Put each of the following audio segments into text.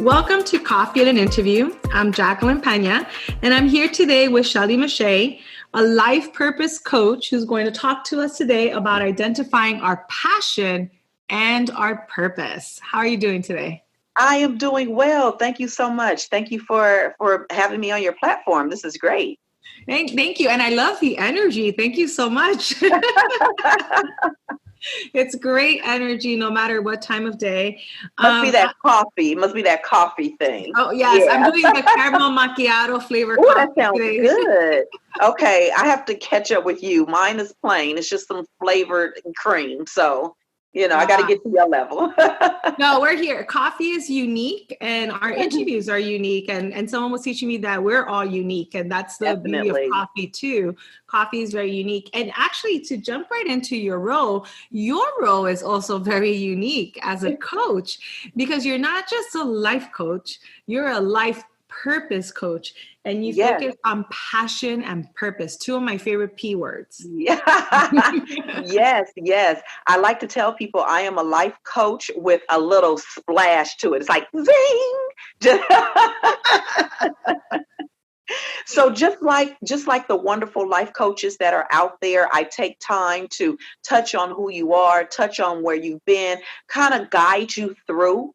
Welcome to Coffee and an Interview. I'm Jacqueline Pena, and I'm here today with Shelley Meche'tte, a life purpose coach who's going to talk to us today about identifying our passion and our purpose. How are you doing today? I am doing well. Thank you so much. Thank you for having me on your platform. This is great. Thank you. And I love the energy. Thank you so much. It's great energy no matter what time of day. Must be that coffee. Must be that coffee thing. Oh, yes. Yeah. I'm doing the caramel macchiato flavor coffee that sounds today. Good. Okay. I have to catch up with you. Mine is plain. It's just some flavored cream. So, I got to get to your level. No, we're here. Coffee is unique and our interviews are unique. And someone was teaching me that we're all unique. And that's the beauty of coffee too. Coffee is very unique. And actually, to jump right into your role is also very unique as a coach, because you're not just a life coach, you're a life purpose coach, and you focus on passion and purpose, two of my favorite P words. Yeah. Yes. I like to tell people I am a life coach with a little splash to it. It's like zing. So just like the wonderful life coaches that are out there, I take time to touch on who you are, touch on where you've been, kind of guide you through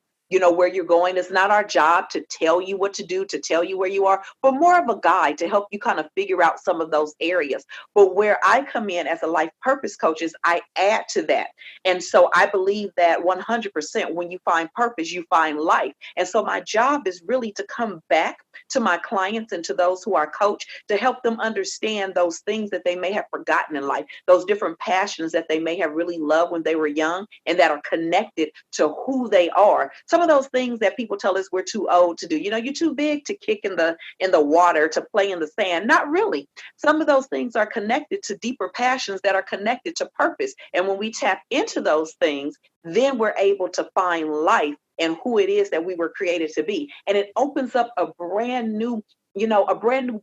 where you're going. It's not our job to tell you what to do, to tell you where you are, but more of a guide to help you kind of figure out some of those areas. But where I come in as a life purpose coach is I add to that. And so I believe that 100% when you find purpose, you find life. And so my job is really to come back to my clients and to those who are coached to help them understand those things that they may have forgotten in life, those different passions that they may have really loved when they were young and that are connected to who they are. Some of those things that people tell us we're too old to do. You're too big to kick in the water, to play in the sand. Not really. Some of those things are connected to deeper passions that are connected to purpose. And when we tap into those things, then we're able to find life and who it is that we were created to be. And it opens up a brand new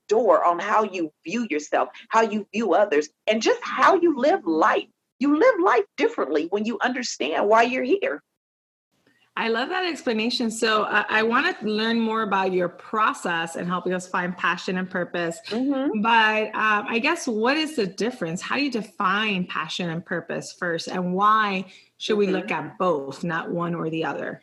door on how you view yourself, how you view others, and just how you live life. You live life differently when you understand why you're here. I love that explanation. So I want to learn more about your process and helping us find passion and purpose. Mm-hmm. But I guess, what is the difference? How do you define passion and purpose first? And why should we look at both, not one or the other?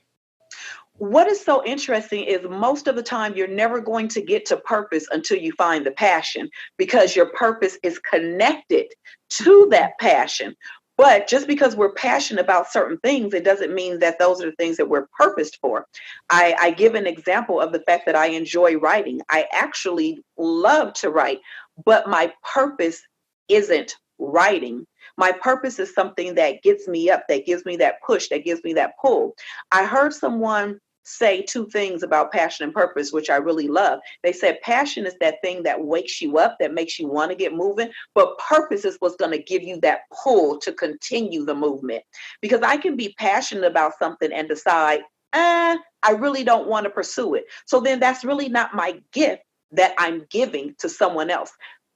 What is so interesting is most of the time you're never going to get to purpose until you find the passion, because your purpose is connected to that passion. But just because we're passionate about certain things, it doesn't mean that those are the things that we're purposed for. I give an example of the fact that I enjoy writing. I actually love to write, but my purpose isn't writing. My purpose is something that gets me up, that gives me that push, that gives me that pull. I heard someone say two things about passion and purpose, which I really love. They said passion is that thing that wakes you up, that makes you want to get moving, but purpose is what's going to give you that pull to continue the movement. Because I can be passionate about something and decide, I really don't want to pursue it. So then that's really not my gift that I'm giving to someone else.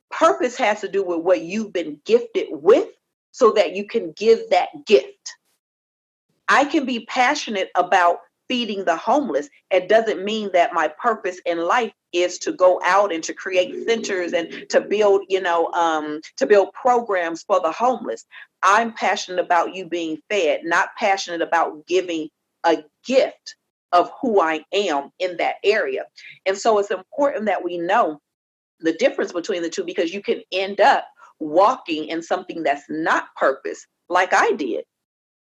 Purpose has to do with what you've been gifted with so that you can give that gift. I can be passionate about feeding the homeless. It doesn't mean that my purpose in life is to go out and to create centers and to build, to build programs for the homeless. I'm passionate about you being fed, not passionate about giving a gift of who I am in that area. And so it's important that we know the difference between the two, because you can end up walking in something that's not purpose, like I did.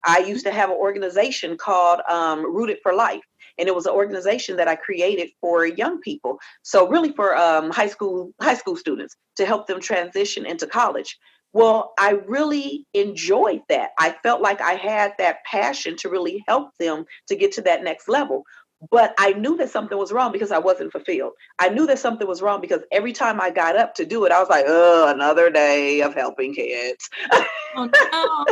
I used to have an organization called Rooted for Life. And it was an organization that I created for young people. So really for high school students, to help them transition into college. Well, I really enjoyed that. I felt like I had that passion to really help them to get to that next level. But I knew that something was wrong because I wasn't fulfilled. I knew that something was wrong because every time I got up to do it, I was like, another day of helping kids. Oh, no.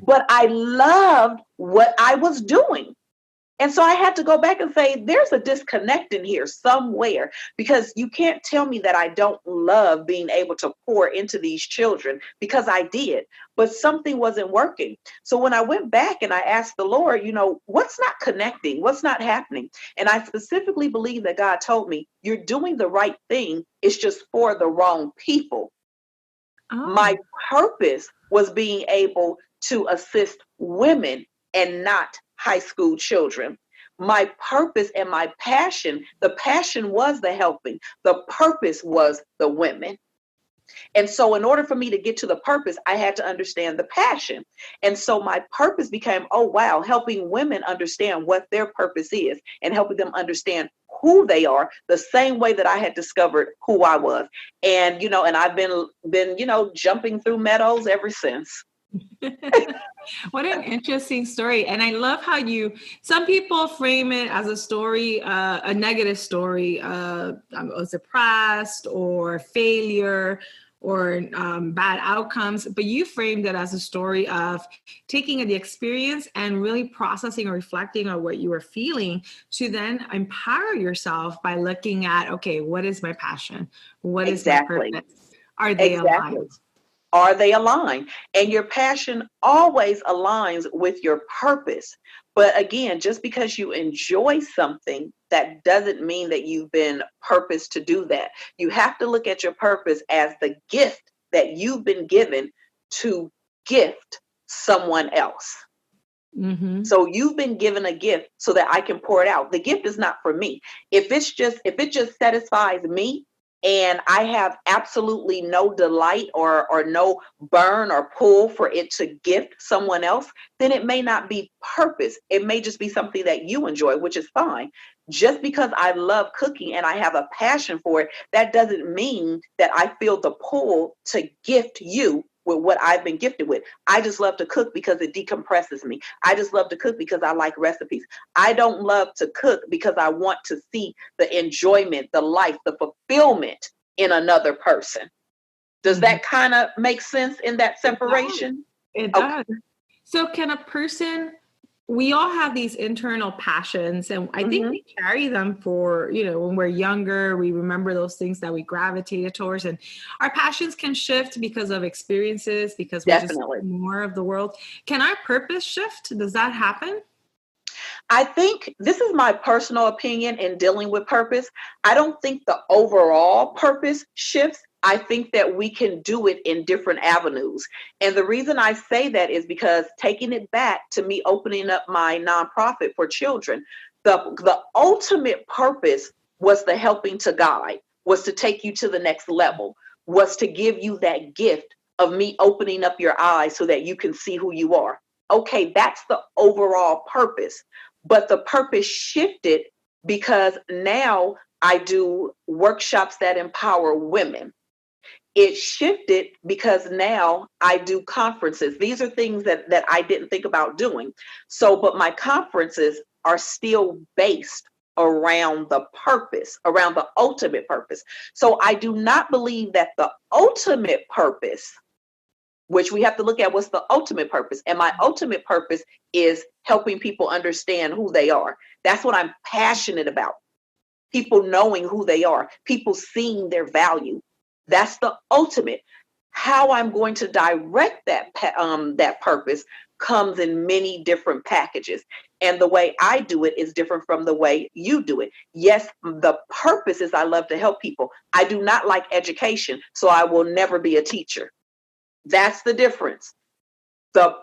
But I loved what I was doing. And so I had to go back and say, there's a disconnect in here somewhere, because you can't tell me that I don't love being able to pour into these children, because I did, but something wasn't working. So when I went back and I asked the Lord, what's not connecting? What's not happening? And I specifically believe that God told me, you're doing the right thing. It's just for the wrong people. Oh. My purpose was being able to assist women and not high school children. My purpose and my passion, the passion was the helping, the purpose was the women. And so in order for me to get to the purpose, I had to understand the passion. And so my purpose became, oh, wow, helping women understand what their purpose is and helping them understand who they are, the same way that I had discovered who I was. And, and I've been, jumping through meadows ever since. What an interesting story. And I love how some people frame it as a story, a negative story, depressed or failure or bad outcomes, but you framed it as a story of taking the experience and really processing or reflecting on what you were feeling to then empower yourself by looking at, okay, what is my passion? What is my purpose? Are they aligned? Are they aligned? And your passion always aligns with your purpose. But again, just because you enjoy something, that doesn't mean that you've been purposed to do that. You have to look at your purpose as the gift that you've been given to gift someone else. Mm-hmm. So you've been given a gift so that I can pour it out. The gift is not for me. If it just satisfies me, and I have absolutely no delight or no burn or pull for it to gift someone else, then it may not be purpose. It may just be something that you enjoy, which is fine. Just because I love cooking and I have a passion for it, that doesn't mean that I feel the pull to gift you with what I've been gifted with. I just love to cook because it decompresses me. I just love to cook because I like recipes. I don't love to cook because I want to see the enjoyment, the life, the fulfillment in another person. Does that kind of make sense in that separation? It does. Okay. So can a person, we all have these internal passions, and I think we carry them for, when we're younger, we remember those things that we gravitated towards, and our passions can shift because of experiences, because we just see more of the world. Can our purpose shift? Does that happen? I think this is my personal opinion in dealing with purpose. I don't think the overall purpose shifts. I think that we can do it in different avenues. And the reason I say that is because, taking it back to me opening up my nonprofit for children, the ultimate purpose was the helping to guide, was to take you to the next level, was to give you that gift of me opening up your eyes so that you can see who you are. Okay, that's the overall purpose. But the purpose shifted because now I do workshops that empower women. It shifted because now I do conferences. These are things that I didn't think about doing. So, but my conferences are still based around the purpose, around the ultimate purpose. So I do not believe that the ultimate purpose, which we have to look at, what's the ultimate purpose. And my ultimate purpose is helping people understand who they are. That's what I'm passionate about. People knowing who they are, people seeing their value. That's the ultimate. How I'm going to direct that purpose comes in many different packages. And the way I do it is different from the way you do it. Yes, the purpose is I love to help people. I do not like education, so I will never be a teacher. That's the difference. The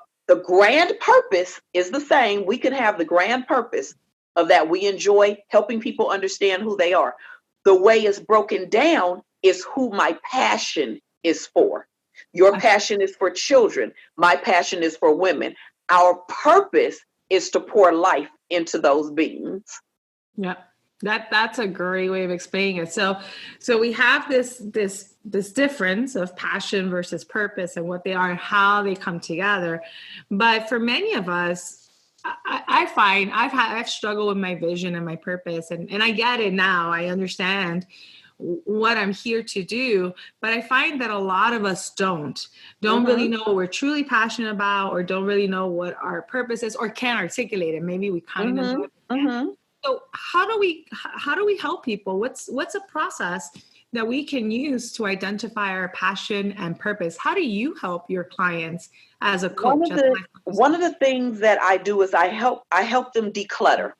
grand purpose is the same. We can have the grand purpose of that we enjoy helping people understand who they are. The way it's broken down is who my passion is for. Your passion is for children. My passion is for women. Our purpose is to pour life into those beings. Yeah. That's a great way of explaining it. So we have this difference of passion versus purpose and what they are and how they come together. But for many of us, I find I've struggled with my vision and my purpose, and I get it now. I understand what I'm here to do. But I find that a lot of us don't really know what we're truly passionate about, or don't really know what our purpose is, or can't articulate it. Maybe we kind of know it. So how do we help people? What's a process that we can use to identify our passion and purpose? How do you help your clients as a coach? One of the things that I do is I help them declutter.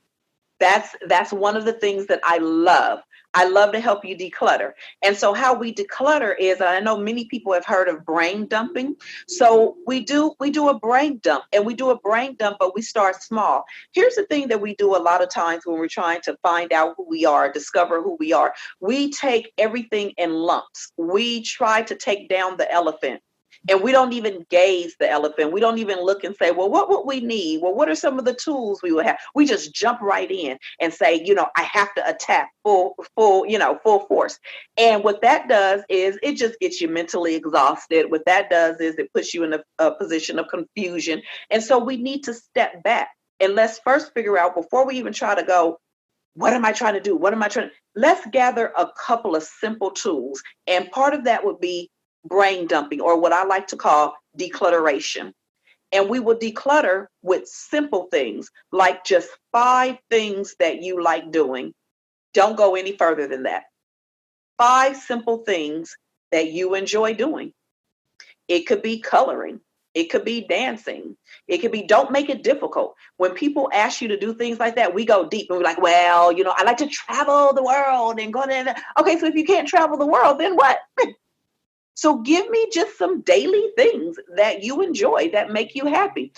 That's one of the things that I love. I love to help you declutter. And so how we declutter is, I know many people have heard of brain dumping. So we do a brain dump, and we do a brain dump, but we start small. Here's the thing that we do a lot of times when we're trying to find out who we are, discover who we are. We take everything in lumps. We try to take down the elephant. And we don't even gaze the elephant. We don't even look and say, well, what would we need? Well, what are some of the tools we would have? We just jump right in and say, I have to attack full force. And what that does is it just gets you mentally exhausted. What that does is it puts you in a position of confusion. And so we need to step back, and let's first figure out, before we even try to go, what am I trying to do? Let's gather a couple of simple tools. And part of that would be brain dumping, or what I like to call declutteration. And we will declutter with simple things, like just 5 things that you like doing. Don't go any further than that. 5 simple things that you enjoy doing. It could be coloring. It could be dancing. It could be, don't make it difficult. When people ask you to do things like that, we go deep and we're like, well, I like to travel the world and go there. Okay, so if you can't travel the world, then what? So give me just some daily things that you enjoy, that make you happy.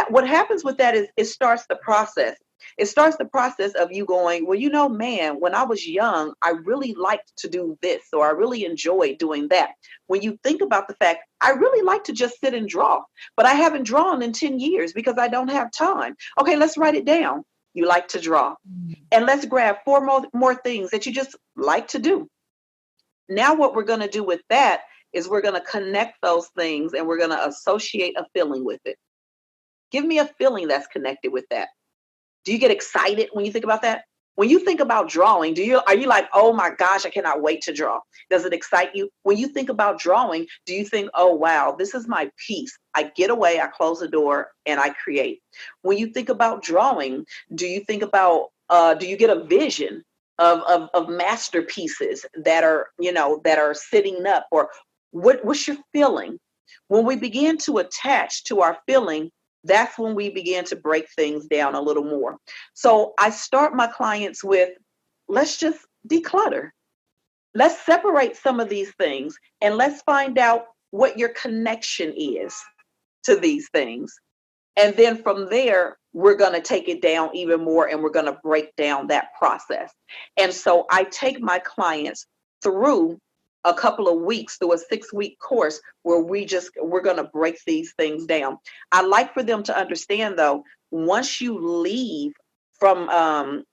What happens with that is it starts the process. It starts the process of you going, well, man, when I was young, I really liked to do this, or I really enjoyed doing that. When you think about the fact, I really like to just sit and draw, but I haven't drawn in 10 years because I don't have time. Okay, let's write it down. You like to draw. And let's grab 4 more things that you just like to do. Now what we're going to do with that is we're going to connect those things, and we're going to associate a feeling with it. Give me a feeling that's connected with that. Do you get excited when you think about that? When you think about drawing, are you like, oh my gosh, I cannot wait to draw? Does it excite you? When you think about drawing, do you think, oh wow, this is my piece? I get away, I close the door, and I create. When you think about drawing, do you think about, do you get a vision of masterpieces that are sitting up, or what's your feeling? When we begin to attach to our feeling, that's when we begin to break things down a little more. So I start my clients with, let's just declutter. Let's separate some of these things, and let's find out what your connection is to these things. And then from there, we're going to take it down even more, and we're going to break down that process. And so I take my clients through a couple of weeks, through a 6-week course, where we're going to break these things down. I like for them to understand, though, once you leave from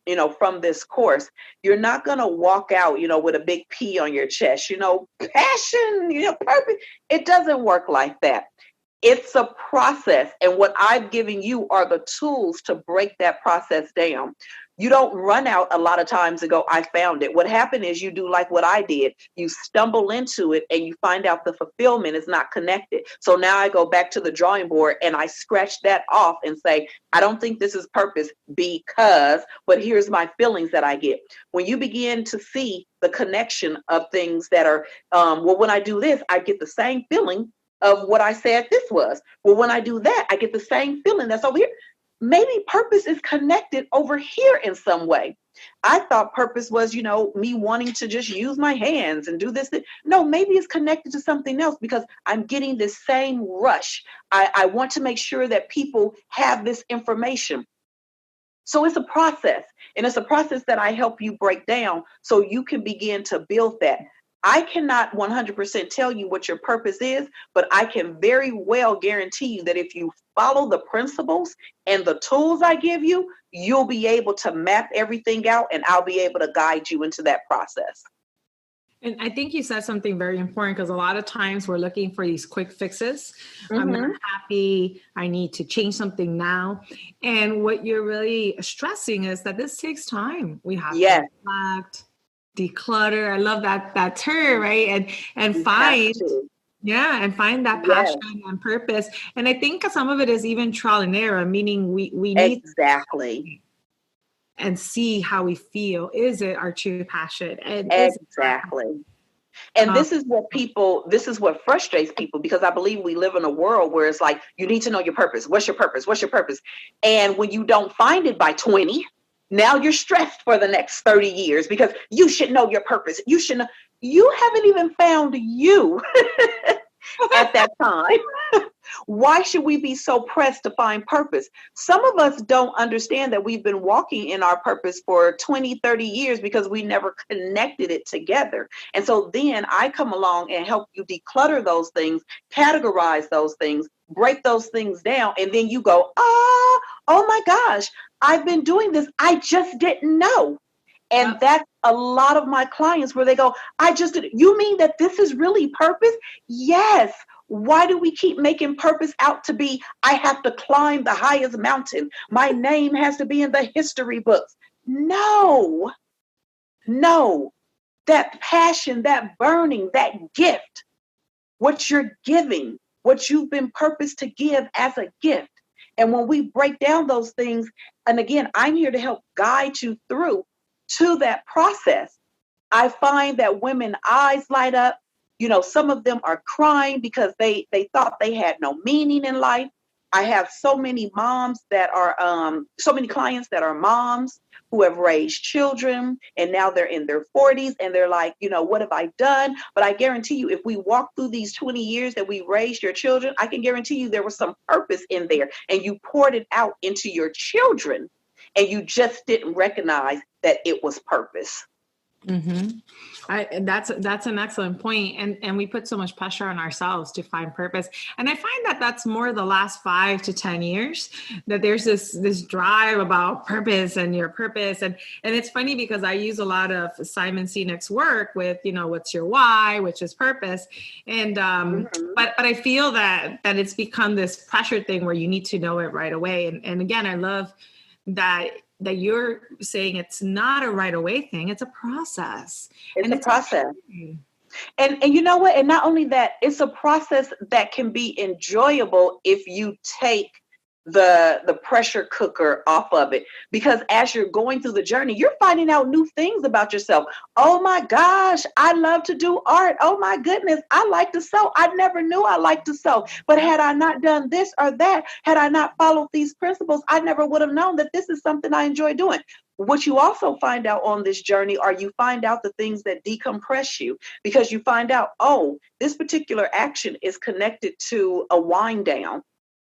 this course, you're not going to walk out, with a big P on your chest, passion, purpose. It doesn't work like that. It's a process. And what I've given you are the tools to break that process down. You don't run out a lot of times and go, I found it. What happened is you do like what I did. You stumble into it and you find out the fulfillment is not connected. So now I go back to the drawing board and I scratch that off and say, I don't think this is purpose because, but here's my feelings that I get. When you begin to see the connection of things that are, when I do this, I get the same feeling of what I said this was. Well, when I do that, I get the same feeling that's over here. Maybe purpose is connected over here in some way. I thought purpose was, me wanting to just use my hands and do this. No, maybe it's connected to something else because I'm getting this same rush. I want to make sure that people have this information. So it's a process, and it's a process that I help you break down so you can begin to build that. I cannot 100% tell you what your purpose is, but I can very well guarantee you that if you follow the principles and the tools I give you, you'll be able to map everything out, and I'll be able to guide you into that process. And I think you said something very important, because a lot of times we're looking for these quick fixes. I'm not happy. I need to change something now. And what you're really stressing is that this takes time. We have to reflect, Declutter. I love that term, right? And You have find, to. yeah, and find that Yes, passion and purpose. And I think some of it is even trial and error, meaning we need exactly. and see how we feel. Is it our true passion? And is it Exactly. And um, this is what frustrates people, because I believe we live in a world where it's like, you need to know your purpose. What's your purpose? What's your purpose? And when you don't find it by 20, now you're stressed for the next 30 years because you should know your purpose. You should know. You haven't even found you at that time. Why should we be so pressed to find purpose? Some of us don't understand that we've been walking in our purpose for 20, 30 years because we never connected it together. And so then I come along and help you declutter those things, categorize those things, break those things down. And then you go, oh my gosh, I've been doing this. I just didn't know. And that's a lot of my clients where they go, I just did. You mean that this is really purpose? Yes. Why do we keep making purpose out to be, I have to climb the highest mountain? My name has to be in the history books. No, that passion, that burning, that gift, what you're giving, what you've been purposed to give as a gift. And when we break down those things, and again, I'm here to help guide you through to that process. I find that women eyes light up. Some of them are crying because they thought they had no meaning in life. I have so many moms that are so many clients that are moms who have raised children, and now they're in their 40s and they're like, what have I done? But I guarantee you, if we walk through these 20 years that we raised your children, I can guarantee you there was some purpose in there, and you poured it out into your children, and you just didn't recognize that it was purpose. Mm-hmm. That's an excellent point. And we put so much pressure on ourselves to find purpose. And I find that that's more the last 5 to 10 years that there's this drive about purpose and your purpose. And it's funny because I use a lot of Simon Sinek's work with, what's your why, which is purpose. And, but I feel that it's become this pressure thing where you need to know it right away. And again, I love that you're saying it's not a right away thing. It's a process. It's a process. And you know what? And not only that, it's a process that can be enjoyable if you take the pressure cooker off of it, because as you're going through the journey, you're finding out new things about yourself. Oh my gosh, I love to do art. Oh my goodness, I like to sew. I never knew I liked to sew, but had I not done this or that, had I not followed these principles, I never would have known that this is something I enjoy doing. What you also find out on this journey are you find out the things that decompress you, because you find out, oh, this particular action is connected to a wind down.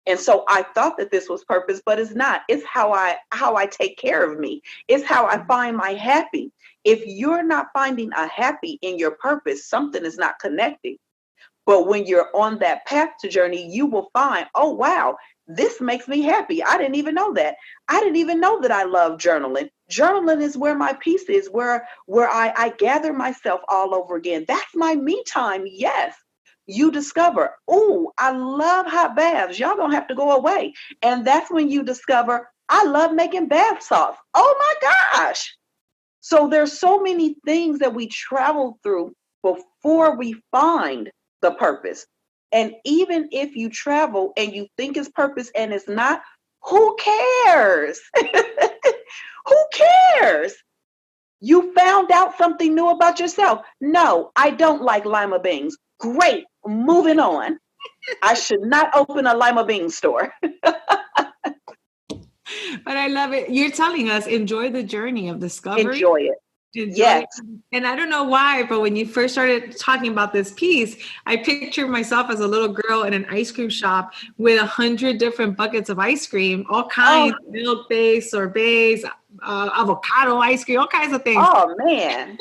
And so I thought that this was purpose, but it's not. It's how I take care of me. It's how I find my happy. If you're not finding a happy in your purpose, something is not connecting. But when you're on that path to journey, you will find, oh, wow, this makes me happy. I didn't even know that. I didn't even know that I love journaling. Journaling is where my peace is, where I gather myself all over again. That's my me time. Yes. You discover, oh, I love hot baths. Y'all don't have to go away. And that's when you discover, I love making bath salts. Oh my gosh. So there's so many things that we travel through before we find the purpose. And even if you travel and you think it's purpose and it's not, who cares? Who cares? You found out something new about yourself. No, I don't like lima beans. Great. Moving on. I should not open a lima bean store. But I love it. You're telling us enjoy the journey of discovery. Enjoy it. Yes. And I don't know why, but when you first started talking about this piece, I pictured myself as a little girl in an ice cream shop with 100 different buckets of ice cream, all kinds, milk-based, sorbets, avocado ice cream, all kinds of things. Oh, man.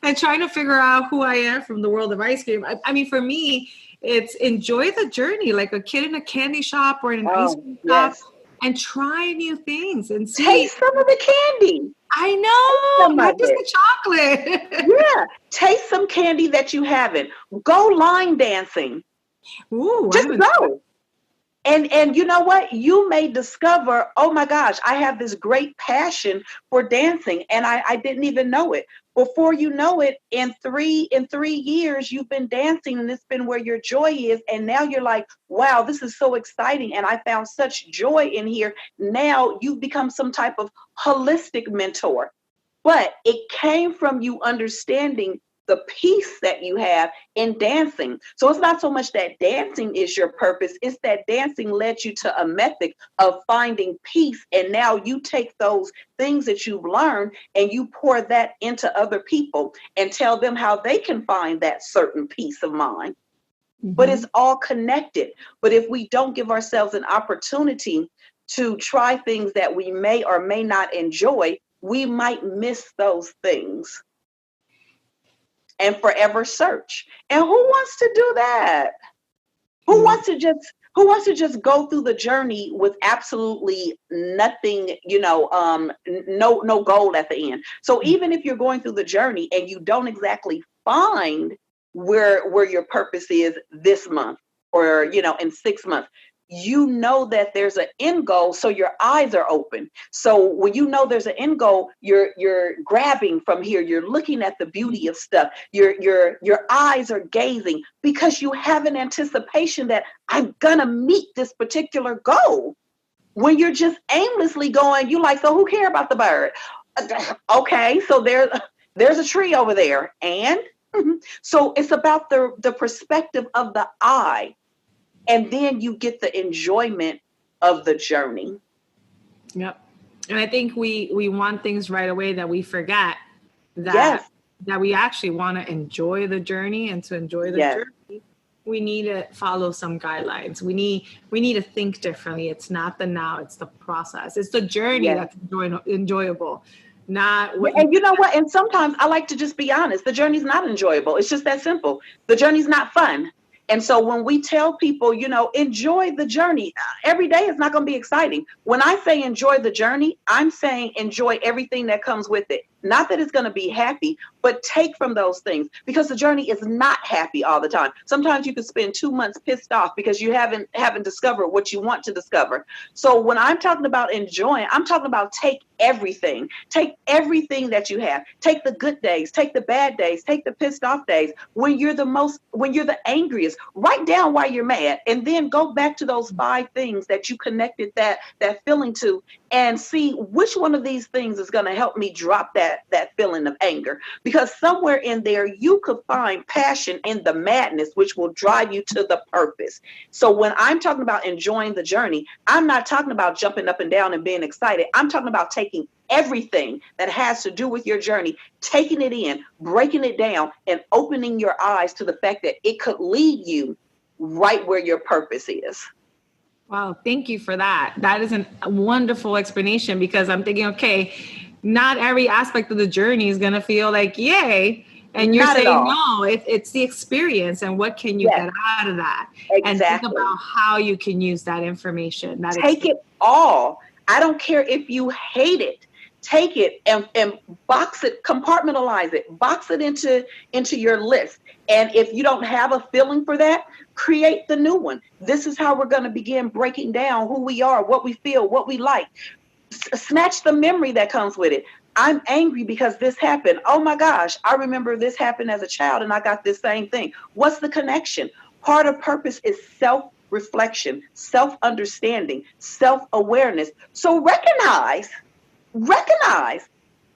And trying to figure out who I am from the world of ice cream. I mean, for me, it's enjoy the journey, like a kid in a candy shop or in an ice cream shop, and try new things and see. Taste some of the candy. I know, not just the chocolate. Yeah, taste some candy that you haven't. Go line dancing. Ooh, just go. And you know what? You may discover, oh my gosh, I have this great passion for dancing, and I didn't even know it. Before you know it, in 3 years, you've been dancing, and it's been where your joy is. And now you're like, wow, this is so exciting, and I found such joy in here. Now you've become some type of holistic mentor. But it came from you understanding the peace that you have in dancing. So it's not so much that dancing is your purpose, it's that dancing led you to a method of finding peace. And now you take those things that you've learned and you pour that into other people and tell them how they can find that certain peace of mind. But it's all connected. But if we don't give ourselves an opportunity to try things that we may or may not enjoy, we might miss those things and forever search. And who wants to do that? Who wants to just go through the journey with absolutely nothing, no goal at the end. So even if you're going through the journey and you don't exactly find where your purpose is this month, or in 6 months, that there's an end goal, so your eyes are open. So when there's an end goal, you're grabbing from here, you're looking at the beauty of stuff, your eyes are gazing because you have an anticipation that I'm gonna meet this particular goal. When you're just aimlessly going, you like, so who care about the bird? Okay, so there's a tree over there, and so it's about the perspective of the eye. And then you get the enjoyment of the journey. Yep. And I think we want things right away that we forget that Yes. that we actually want to enjoy the journey, and to enjoy the Yes. journey, we need to follow some guidelines. We need to think differently. It's not the now, it's the process. It's the journey Yes. that's enjoyable. Not what And you know what? And sometimes I like to just be honest. The journey's not enjoyable. It's just that simple. The journey's not fun. And so when we tell people, enjoy the journey, every day is not going to be exciting. When I say enjoy the journey, I'm saying enjoy everything that comes with it. Not that it's going to be happy, but take from those things, because the journey is not happy all the time. Sometimes you could spend 2 months pissed off because you haven't discovered what you want to discover. So when I'm talking about enjoying, I'm talking about take everything that you have. Take the good days, take the bad days, take the pissed off days. When you're the angriest, write down why you're mad, and then go back to those 5 things that you connected that feeling to, and see which one of these things is going to help me drop that feeling of anger. Because somewhere in there, you could find passion in the madness, which will drive you to the purpose. So when I'm talking about enjoying the journey, I'm not talking about jumping up and down and being excited. I'm talking about taking everything that has to do with your journey, taking it in, breaking it down, and opening your eyes to the fact that it could lead you right where your purpose is. Wow, thank you for that. That is a wonderful explanation, because I'm thinking, okay, not every aspect of the journey is going to feel like yay. And you're Not at saying, all. no, it's the experience, and what can you Yes, get out of that? And think exactly. about how you can use that information. Take it all. I don't care if you hate it. Take it and box it, compartmentalize it, box it into your list. And if you don't have a feeling for that, create the new one. This is how we're going to begin breaking down who we are, what we feel, what we like. Snatch the memory that comes with it. I'm angry because this happened. Oh my gosh, I remember this happened as a child and I got this same thing. What's the connection? Part of purpose is self-reflection, self-understanding, self-awareness. So recognize,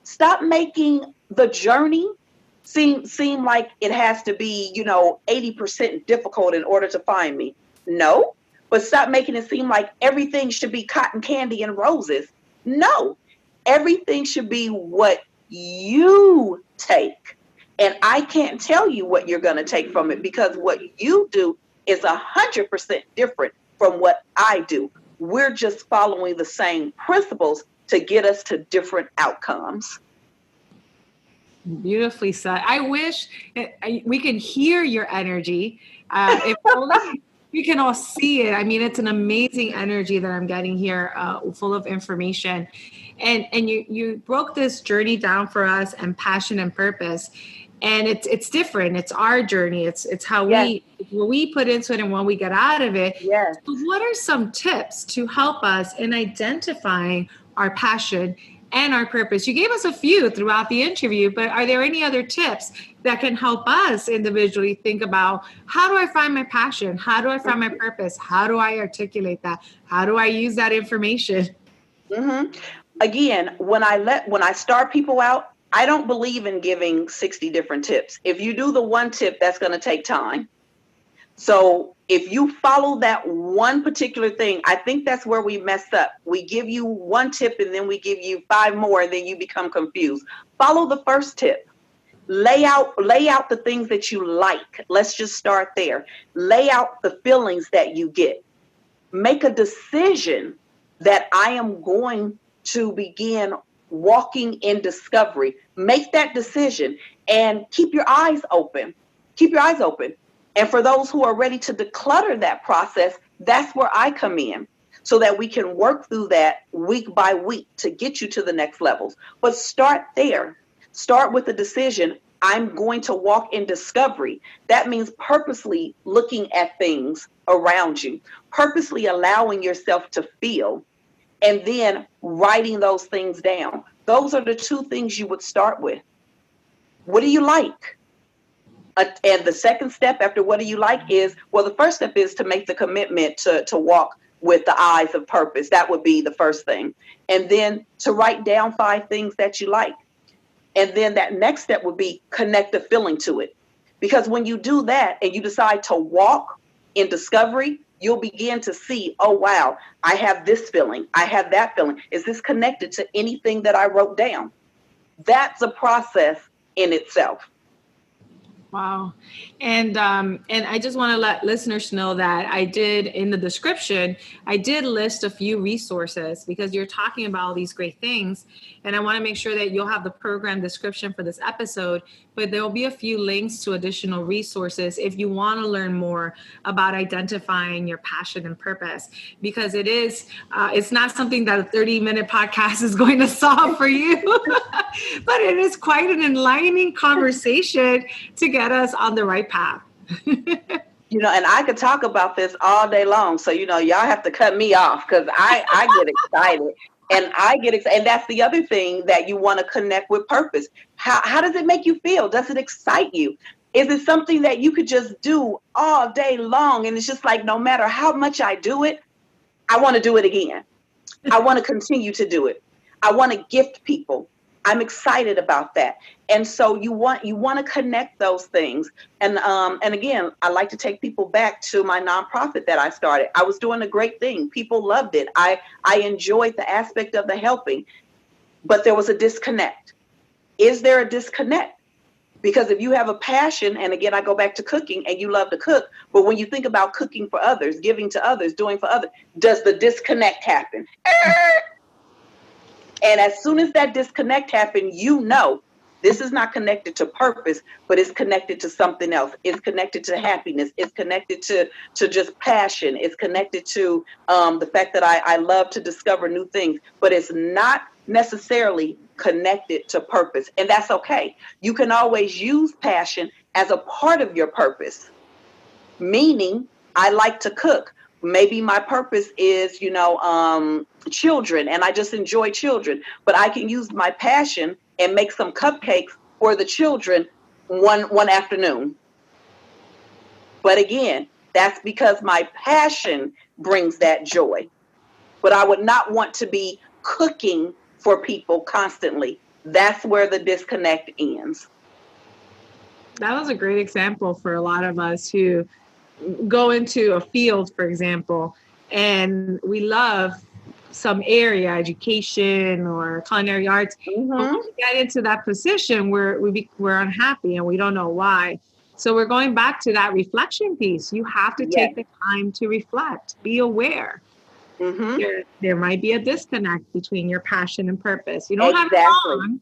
stop making the journey seem like it has to be, 80% difficult in order to find me. No, but stop making it seem like everything should be cotton candy and roses. No, everything should be what you take. And I can't tell you what you're going to take from it, because what you do is 100% different from what I do. We're just following the same principles to get us to different outcomes. Beautifully said. I wish we could hear your energy. If only we can all see it. I mean, it's an amazing energy that I'm getting here, full of information. And you broke this journey down for us, and passion and purpose. And it's different. It's our journey. It's how Yes. we put into it and what we get out of it. Yes. So what are some tips to help us in identifying our passion and our purpose? You gave us a few throughout the interview, but are there any other tips that can help us individually think about, how do I find my passion? How do I find my purpose? How do I articulate that? How do I use that information? Mm-hmm. Again, when I start people out, I don't believe in giving 60 different tips. If you do the one tip, that's going to take time. So if you follow that one particular thing, I think that's where we mess up. We give you one tip and then we give you 5 more, and then you become confused. Follow the first tip. Lay out the things that you like. Let's just start there. Lay out the feelings that you get. Make a decision that I am going to begin walking in discovery. Make that decision and keep your eyes open. Keep your eyes open. And for those who are ready to declutter that process, that's where I come in, so that we can work through that week by week to get you to the next levels. But start there. Start with the decision, I'm going to walk in discovery. That means purposely looking at things around you, purposely allowing yourself to feel, and then writing those things down. Those are the 2 things you would start with. What do you like? And the second step after what do you like is, well, the first step is to make the commitment to walk with the eyes of purpose. That would be the first thing. And then to write down 5 things that you like. And then that next step would be connect a feeling to it. Because when you do that and you decide to walk in discovery, you'll begin to see, oh, wow, I have this feeling. I have that feeling. Is this connected to anything that I wrote down? That's a process in itself. Wow. And I just want to let listeners know that I did, in the description, I did list a few resources, because you're talking about all these great things. And I want to make sure that you'll have the program description for this episode, but there will be a few links to additional resources if you want to learn more about identifying your passion and purpose, because it's not something that a 30-minute podcast is going to solve for you, but it is quite an enlightening conversation to get us on the right path. And I could talk about this all day long. So, y'all have to cut me off, because I get excited. And that's the other thing, that you want to connect with purpose. How does it make you feel? Does it excite you? Is it something that you could just do all day long? And it's just like, no matter how much I do it, I want to do it again. I want to continue to do it. I want to gift people. I'm excited about that. And so you want to connect those things. And again, I like to take people back to my nonprofit that I started. I was doing a great thing. People loved it. I enjoyed the aspect of the helping, but there was a disconnect. Is there a disconnect? Because if you have a passion, and again, I go back to cooking, and you love to cook, but when you think about cooking for others, giving to others, doing for others, does the disconnect happen? And as soon as that disconnect happened, this is not connected to purpose, but it's connected to something else. It's connected to happiness. It's connected to just passion. It's connected to the fact that I love to discover new things, but it's not necessarily connected to purpose. And that's okay. You can always use passion as a part of your purpose. Meaning, I like to cook. Maybe my purpose is, children, and I just enjoy children, but I can use my passion and make some cupcakes for the children one afternoon. But again, that's because my passion brings that joy. But I would not want to be cooking for people constantly. That's where the disconnect ends. That was a great example for a lot of us who go into a field, for example, and we love some area, education or culinary arts. Mm-hmm. But when we get into that position, we're unhappy and we don't know why. So we're going back to that reflection piece. You have to take the time to reflect, be aware. Mm-hmm. There might be a disconnect between your passion and purpose. You don't have it wrong,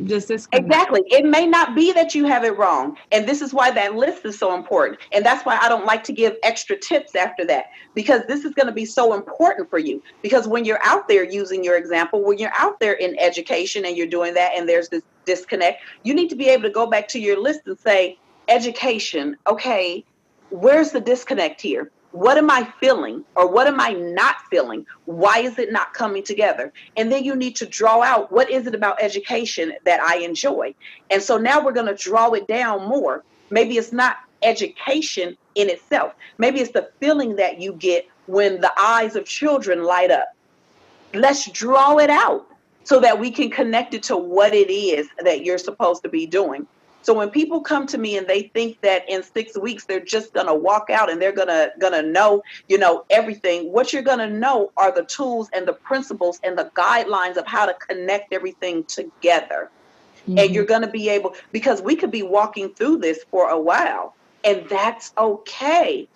Just disconnect. Exactly. It may not be that you have it wrong. And this is why that list is so important. And that's why I don't like to give extra tips after that, because this is going to be so important for you. Because when you're out there, using your example, when you're out there in education and you're doing that and there's this disconnect, you need to be able to go back to your list and say, education, okay, where's the disconnect here? What am I feeling, or what am I not feeling? Why is it not coming together? And then you need to draw out, what is it about education that I enjoy? And so now we're going to draw it down more. Maybe it's not education in itself. Maybe it's the feeling that you get when the eyes of children light up. Let's draw it out so that we can connect it to what it is that you're supposed to be doing. So when people come to me and they think that in 6 weeks they're just gonna walk out and they're gonna know, everything, what you're gonna know are the tools and the principles and the guidelines of how to connect everything together. Mm-hmm. And you're gonna be able, because we could be walking through this for a while, and that's okay.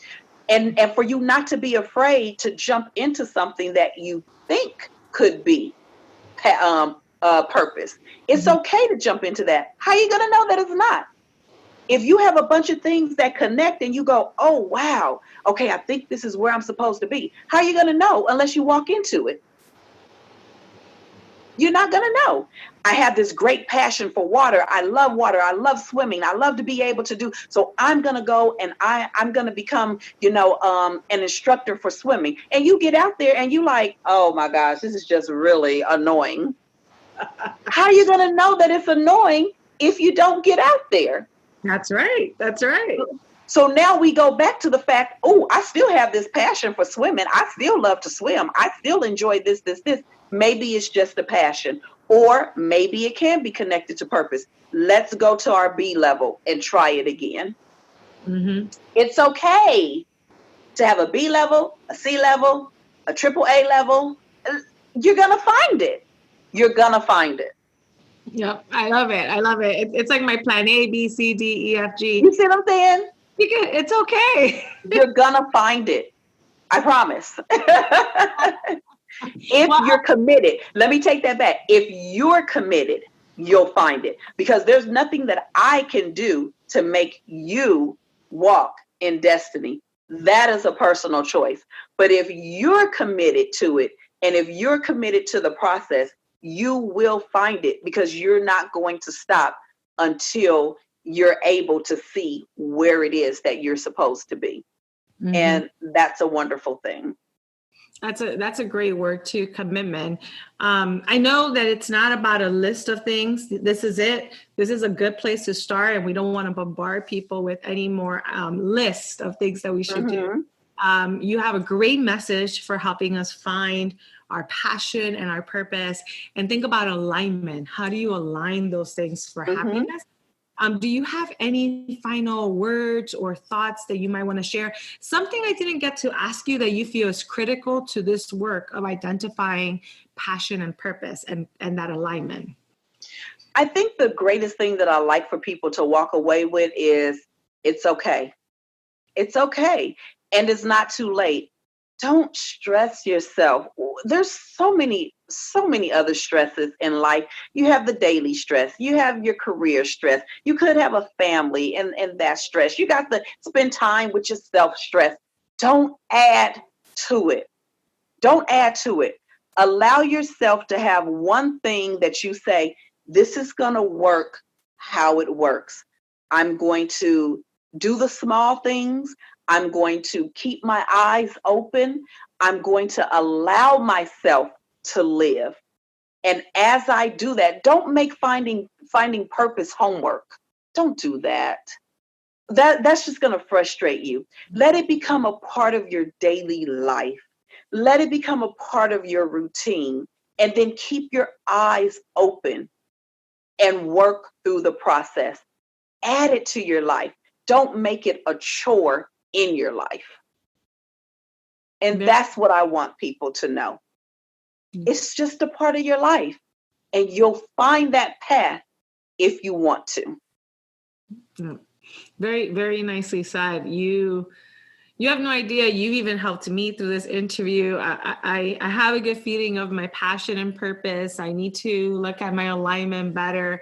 And for you not to be afraid to jump into something that you think could be purpose. It's okay to jump into that. How are you going to know that it's not? If you have a bunch of things that connect and you go, oh, wow, okay, I think this is where I'm supposed to be. How are you going to know unless you walk into it? You're not going to know. I have this great passion for water. I love swimming. I love to be able to do. So I'm going to go and I'm going to become, an instructor for swimming. And you get out there and you like, oh my gosh, this is just really annoying. How are you going to know that it's annoying if you don't get out there? That's right. That's right. So now we go back to the fact, oh, I still have this passion for swimming. I still love to swim. I still enjoy this. Maybe it's just a passion, or maybe it can be connected to purpose. Let's go to our B level and try it again. Mm-hmm. It's okay to have a B level, a C level, a AAA level. You're going to find it. You're going to find it. Yep. I love it. It's like my plan A, B, C, D, E, F, G. You see what I'm saying? It's okay. You're going to find it. I promise. If you're committed, let me take that back. If you're committed, you'll find it, because there's nothing that I can do to make you walk in destiny. That is a personal choice. But if you're committed to it, and if you're committed to the process, you will find it, because you're not going to stop until you're able to see where it is that you're supposed to be. Mm-hmm. And that's a wonderful thing. That's a great word too, commitment. I know that it's not about a list of things. This is it. This is a good place to start, and we don't want to bombard people with any more list of things that we should do. You have a great message for helping us find our passion and our purpose, and think about alignment. How do you align those things for happiness? Do you have any final words or thoughts that you might want to share? Something I didn't get to ask you that you feel is critical to this work of identifying passion and purpose and that alignment? I think the greatest thing that I like for people to walk away with is it's okay. It's okay. And it's not too late. Don't stress yourself. There's so many other stresses in life. You have the daily stress. You have your career stress. You could have a family and that stress. You got to spend time with yourself stress. Don't add to it. Don't add to it. Allow yourself to have one thing that you say, this is going to work how it works. I'm going to do the small things. I'm going to keep my eyes open. I'm going to allow myself to live. And as I do that, don't make finding purpose homework. Don't do that. That's just going to frustrate you. Let it become a part of your daily life. Let it become a part of your routine. And then keep your eyes open and work through the process. Add it to your life. Don't make it a chore in your life. And that's what I want people to know. It's just a part of your life, and you'll find that path if you want to. Very, very nicely said. You You have no idea. You've even helped me through this interview. I have a good feeling of my passion and purpose. I need to look at my alignment better.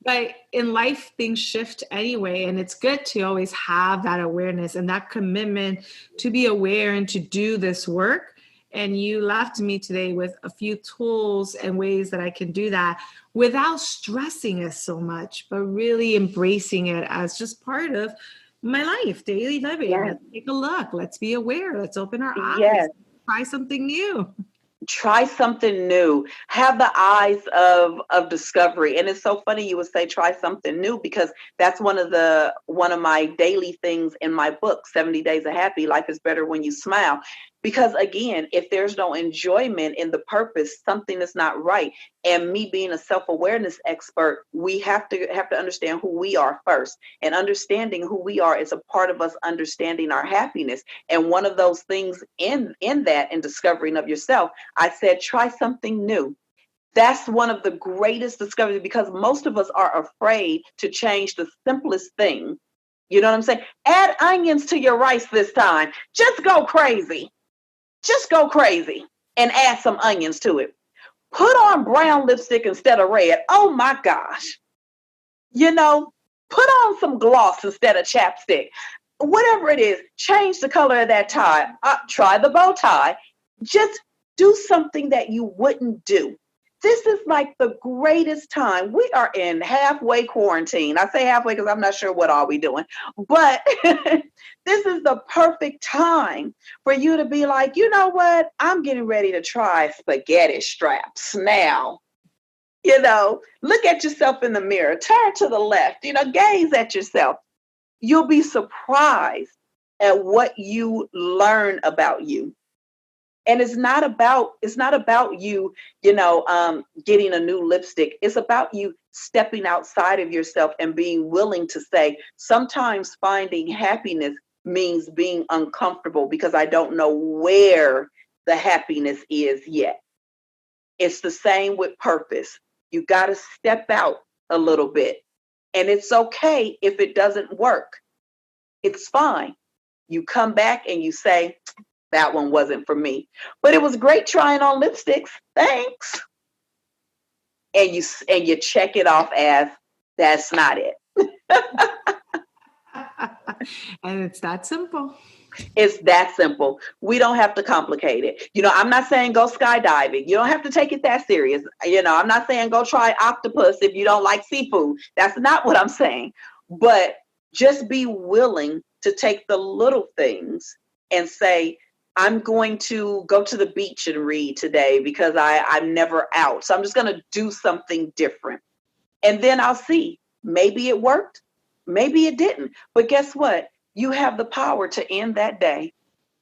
But in life, things shift anyway. And it's good to always have that awareness and that commitment to be aware and to do this work. And you left me today with a few tools and ways that I can do that without stressing it so much, but really embracing it as just part of my life, daily living. Yes. Let's take a look. Let's be aware. Let's open our eyes. Yes. Try something new. Try something new. Have the eyes of discovery. And it's so funny you would say try something new, because that's one of my daily things in my book, 70 Days of Happy. Life is better when you smile. Because again, if there's no enjoyment in the purpose, something is not right. And me being a self-awareness expert, we have to understand who we are first. And understanding who we are is a part of us understanding our happiness. And one of those things in that, in discovering of yourself, I said, try something new. That's one of the greatest discoveries, because most of us are afraid to change the simplest thing. You know what I'm saying? Add onions to your rice this time. Just go crazy. Just go crazy and add some onions to it. Put on brown lipstick instead of red. Oh my gosh. You know, put on some gloss instead of chapstick. Whatever it is, change the color of that tie. Try the bow tie. Just do something that you wouldn't do. This is like the greatest time. We are in halfway quarantine. I say halfway because I'm not sure what all we doing, but this is the perfect time for you to be like, you know what? I'm getting ready to try spaghetti straps now. You know, look at yourself in the mirror, turn to the left, gaze at yourself. You'll be surprised at what you learn about you. And it's not about you, getting a new lipstick. It's about you stepping outside of yourself and being willing to say, sometimes finding happiness means being uncomfortable because I don't know where the happiness is yet. It's the same with purpose. You got to step out a little bit. And it's okay if it doesn't work. It's fine. You come back and you say, that one wasn't for me, but it was great trying on lipsticks. Thanks. And you check it off as that's not it. And it's that simple. It's that simple. We don't have to complicate it. I'm not saying go skydiving. You don't have to take it that serious. I'm not saying go try octopus if you don't like seafood. That's not what I'm saying. But just be willing to take the little things and say, I'm going to go to the beach and read today because I'm never out. So I'm just going to do something different. And then I'll see. Maybe it worked. Maybe it didn't. But guess what? You have the power to end that day.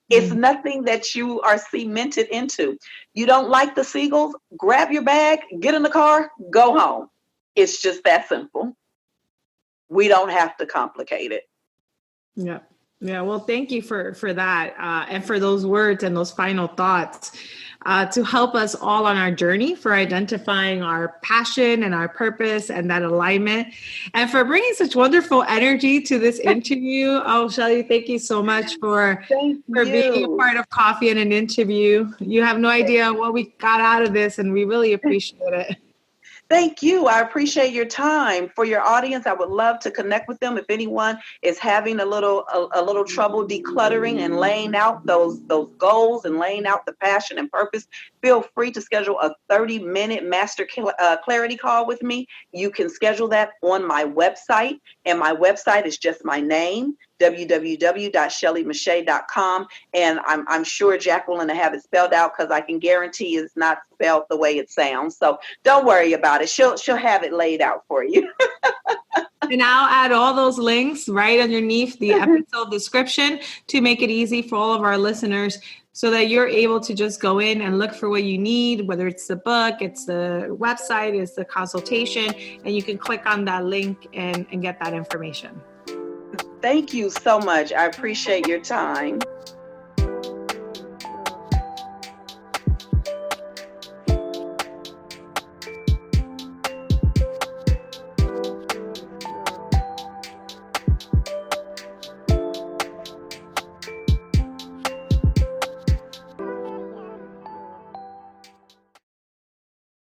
It's nothing that you are cemented into. You don't like the seagulls? Grab your bag, get in the car, go home. It's just that simple. We don't have to complicate it. Yeah. Yeah, well, thank you for that and for those words and those final thoughts to help us all on our journey for identifying our passion and our purpose and that alignment, and for bringing such wonderful energy to this interview. Oh, Shelley, thank you so much for being a part of Coffee and an Interview. You have no idea what we got out of this, and we really appreciate it. Thank you. I appreciate your time. For your audience, I would love to connect with them. If anyone is having a little trouble decluttering and laying out those goals and laying out the passion and purpose, feel free to schedule a 30-minute master clarity call with me. You can schedule that on my website, and my website is just my name, www.shelleymeche'tte.com. And I'm sure Jacqueline will have it spelled out, because I can guarantee it's not spelled the way it sounds. So don't worry about it. She'll have it laid out for you. And I'll add all those links right underneath the episode description to make it easy for all of our listeners, so that you're able to just go in and look for what you need, whether it's the book, it's the website, it's the consultation, and you can click on that link and get that information. Thank you so much. I appreciate your time.